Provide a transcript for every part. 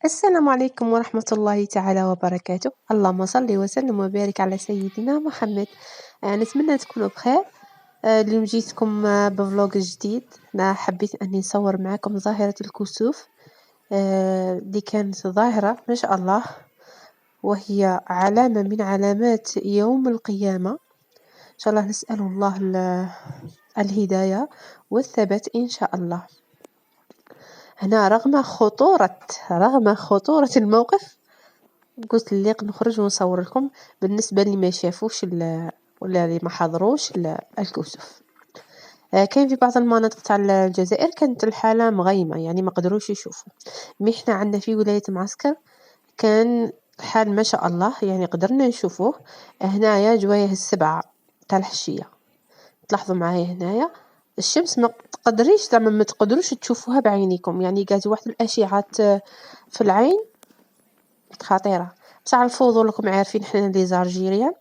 السلام عليكم ورحمة الله تعالى وبركاته. اللهم صل وسلم وبارك على سيدنا محمد. نتمنى تكونوا بخير. اليوم جيتكم بفلوق جديد. أنا حبيت أني نصور معكم ظاهرة الكسوف، اللي كانت ظاهرة ما شاء الله، وهي علامة من علامات يوم القيامة. إن شاء الله نسأل الله الهداية والثبات إن شاء الله. هنا رغم خطورة الموقف قلت لي نخرج ونصور لكم بالنسبة اللي ما شافوش ولا اللي ما حضروش الكسوف. كاين في بعض المناطق تاع الجزائر كانت الحالة مغيمة، يعني ما قدروش يشوفوا. مي احنا عندنا في ولاية معسكر كان الحال ما شاء الله، يعني قدرنا نشوفوه. هنايا جوايه 7 تاع الحشية، تلاحظوا معايا هنايا الشمس ما تقدريش زعما ما تقدروش تشوفوها بعينيكم، يعني قالت واحد الاشعات في العين خطيره. بصح الفوضى لكم عارفين حنا لي زالجيريان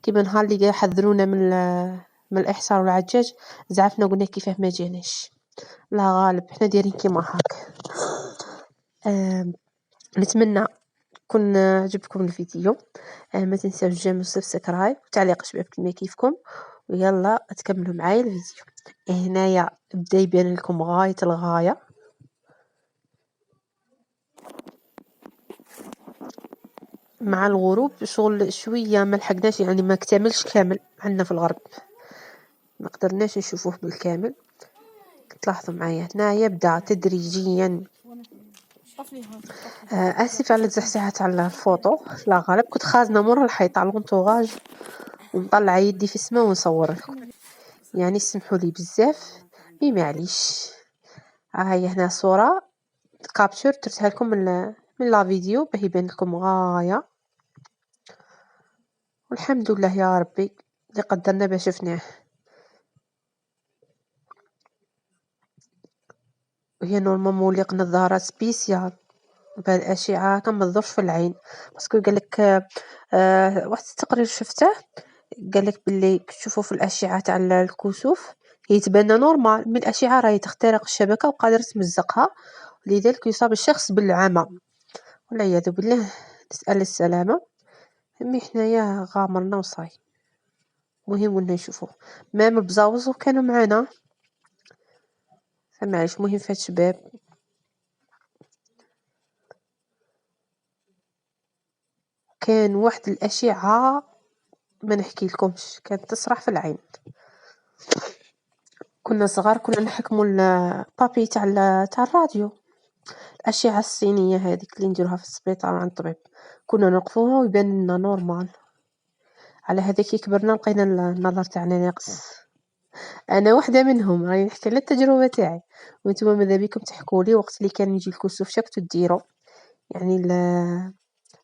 كيما نهار اللي حذرونا من الاحصار والعجاج، زعفنا قلنا كيفاه ما جيناش. لا غالب حنا دايرين كيما هاك. نتمنى يكون عجبكم الفيديو. ما تنساوش تعملوا سبسكرايب وتعليق شباب كما كيفكم، ويلا تكملوا معايا الفيديو. هنايا بدا يبان لكم غايه الغايه. مع الغروب شغل شويه ما لحقناش، يعني ما اكتملش كامل عندنا في الغرب، ما قدرناش نشوفوه بالكامل. تلاحظوا معايا هنايا بدا تدريجيا. اسف على الزحزحه على الفوطو، لا غالب كنت خازنه مور الحيط على الغنطوغاج ونطلع يدي في السماء ونصور لكم، يعني سمحوا لي بزاف. معليش. هاي هنا صوره كابتشر درتها لكم من لا فيديو باه يبان لكم غايه، والحمد لله يا ربي اللي قدرنا باش شفناه. وهي نورمالمون موليق نظاره سبيسيال بالاشعه كما تضرش في العين، باسكو قالك واحد التقرير شفته قالك باللي تشوفوا في الاشعه تاع الكسوف هي تبان نورمال، من الاشعه راهي تخترق الشبكه وقادره تمزقها، لذلك يصاب الشخص بالعمى والعياذ بالله، نسال السلامه. مي حنايا غامرنا وصاي، مهم قلنا نشوفوه. مام البزاوز كانوا معنا، فمعليش مهم فات شباب. كان واحد الاشعه ما نحكي لكمش، كانت تسرح في العين. كنا صغار كنا نحكموا البابي تاع الراديو، الاشعه الصينيه هذيك اللي نديروها في السبيطار عند الطبيب، كنا نوقفوها ويبان لنا نورمال. على هذاك كبرنا لقينا النظر تاعنا ناقص. انا واحده منهم، راني نحكي على التجربه تاعي، وانتم ماذا بكم تحكوا لي وقت اللي كان يجي الكسوف شكتو ديروا. يعني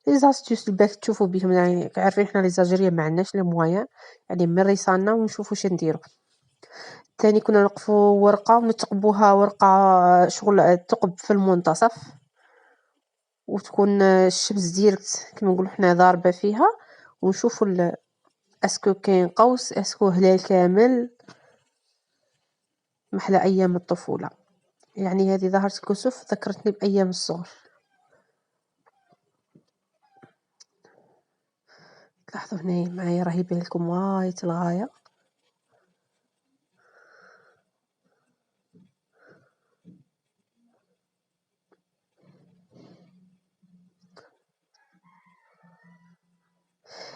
لي زاستيوس اللي باش تشوفوا بهم، يعني عارفين حنا لي زاجيريا ما عندناش لي مويان، يعني من ريصالنا ونشوفوا واش نديروا. تاني كنا نوقفوا ورقه ونتقبوها، ورقه شغل تقب في المنتصف، وتكون الشمس ديركت كما نقولوا حنا ضاربه فيها، ونشوفوا اسكو كاين قوس، اسكو هلال كامل. محلى ايام الطفوله، يعني هذه ظهرت الكسوف ذكرتني بايام الصغر. لاحظوا هنا معايا راهي يبان لكم غايه الغايه.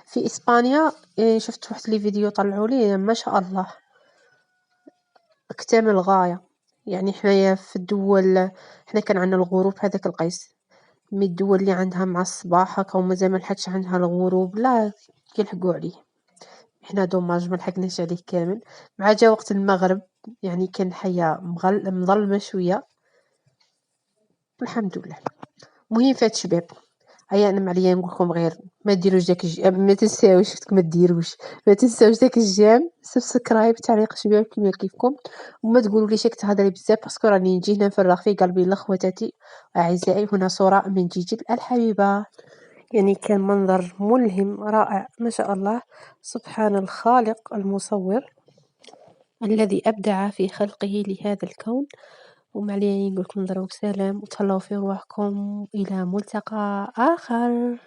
في اسبانيا شفت واحد لي فيديو طلعوا لي ما شاء الله اكتمل غايه. يعني حنايا في الدول حنا كان عندنا الغروب هذاك القيس، مي الدول اللي عندها مع الصباح هكا ومازال ما لحقش عندها الغروب لا يلحقوا عليه. احنا دوماج ما لحقناش عليه كامل، مع جا وقت المغرب يعني كان الحياه مظلمه شويه. الحمد لله. مهم فات شباب، هيا انا معليا نقول لكم غير ما ديروش داك ما تنساوش ما ديروش ما تنساوش داك الجيم سبسكرايب تعليق شباب كيما كيفكم، وما تقولوا لي شك تهضري بزاف باسكو راني نجي هنا نفرغ في قلبي لاخواتاتي اعزائي. هنا صوره من جيجل الحبيبه، يعني كان منظر ملهم رائع ما شاء الله. سبحان الخالق المصور الذي أبدع في خلقه لهذا الكون وما عليا غير نقول لكم نضربوا بسلام وتهلاو في رواحكم، إلى ملتقى آخر.